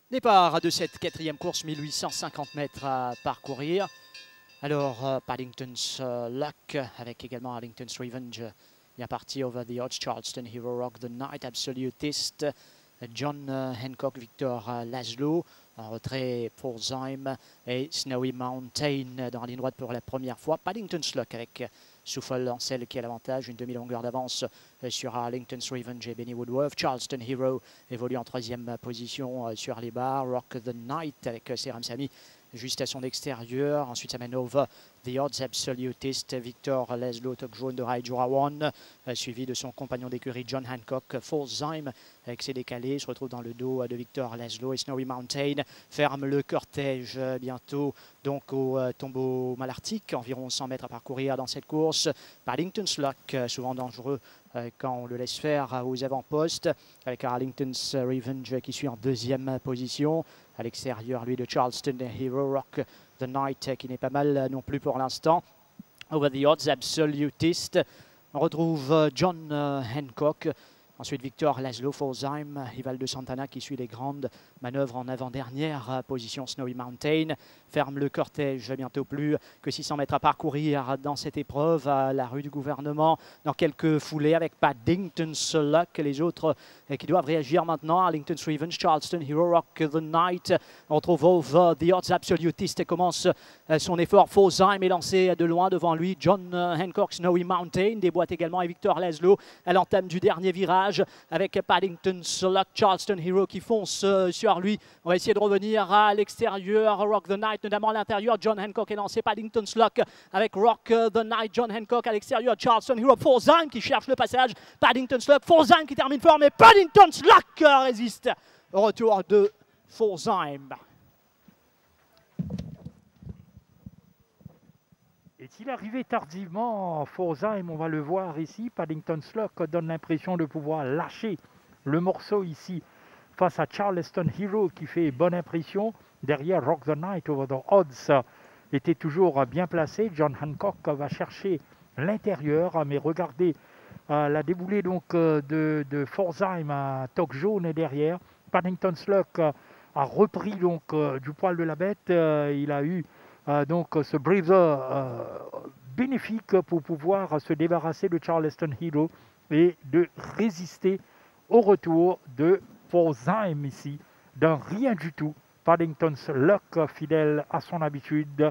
Départ de cette quatrième course, 1850 mètres à parcourir. Alors, Paddington's Luck avec également Arlington's Revenge, bien parti. Over the Odds, Charleston Hero, Rock the Night, Absolutist, John Hancock, Victor Laszlo. En retrait, Folsheim et Snowy Mountain dans la ligne droite pour la première fois. Paddington's Luck avec Souffle Ancel qui a l'avantage, une demi-longueur d'avance sur Arlington's Revenge et Benny Woodworth. Charleston Hero évolue en troisième position sur les barres. Rock the Night avec Seram Sami juste à son extérieur. Ensuite, ça mène Over the Odds, Absolutist, Victor Laszlo, Tok Jaune de Raijurawan, suivi de son compagnon d'écurie John Hancock. Folsheim avec ses décalés se retrouve dans le dos de Victor Laszlo et Snowy Mountain ferme le cortège bientôt donc au tombeau malartic. Environ 100 mètres à parcourir dans cette course. Paddington's Luck, souvent dangereux quand on le laisse faire aux avant-postes, avec Arlington's Revenge qui suit en deuxième position. À l'extérieur, lui, de Charleston Hero, Rock the Night qui n'est pas mal non plus pour l'instant. Over the Odds, Absolutist. On retrouve John Hancock. Ensuite, Victor Laszlo, Folsheim, Rival de Santana qui suit les grandes manœuvres en avant-dernière position. Snowy Mountain ferme le cortège, bientôt plus que 600 mètres à parcourir dans cette épreuve à la rue du gouvernement. Dans quelques foulées avec Paddington's Luck, les autres qui doivent réagir maintenant. Arlington's Revenge, Charleston Hero, Rock the Night. On retrouve Over the Odds, Absolutist commence son effort. Folsheim est lancé de loin devant lui. John Hancock, Snowy Mountain déboîte également et Victor Laszlo à l'entame du dernier virage avec Paddington's Luck, Charleston Hero qui fonce sur lui. On va essayer de revenir à l'extérieur. Rock the Night, notamment à l'intérieur. John Hancock est lancé. Paddington's Luck avec Rock the Night. John Hancock à l'extérieur. Charleston Hero. Folsheim qui cherche le passage. Paddington's Luck. Folsheim qui termine fort, mais Paddington's Luck résiste au retour de Folsheim. Est-il arrivé tardivement? Folsheim, on va le voir ici. Paddington's Luck donne l'impression de pouvoir lâcher le morceau ici face à Charleston Hero qui fait bonne impression. Derrière, Rock the Night, Over the Odds était toujours bien placé. John Hancock va chercher l'intérieur, mais regardez la déboulée donc de Folsheim à Tok Jaune est derrière. Paddington's Luck a repris donc du poil de la bête. Il a eu donc ce breather bénéfique pour pouvoir se débarrasser de Charleston Hero et de résister au retour de Folsheim ici, d'un rien du tout. Paddington's Luck, fidèle à son habitude,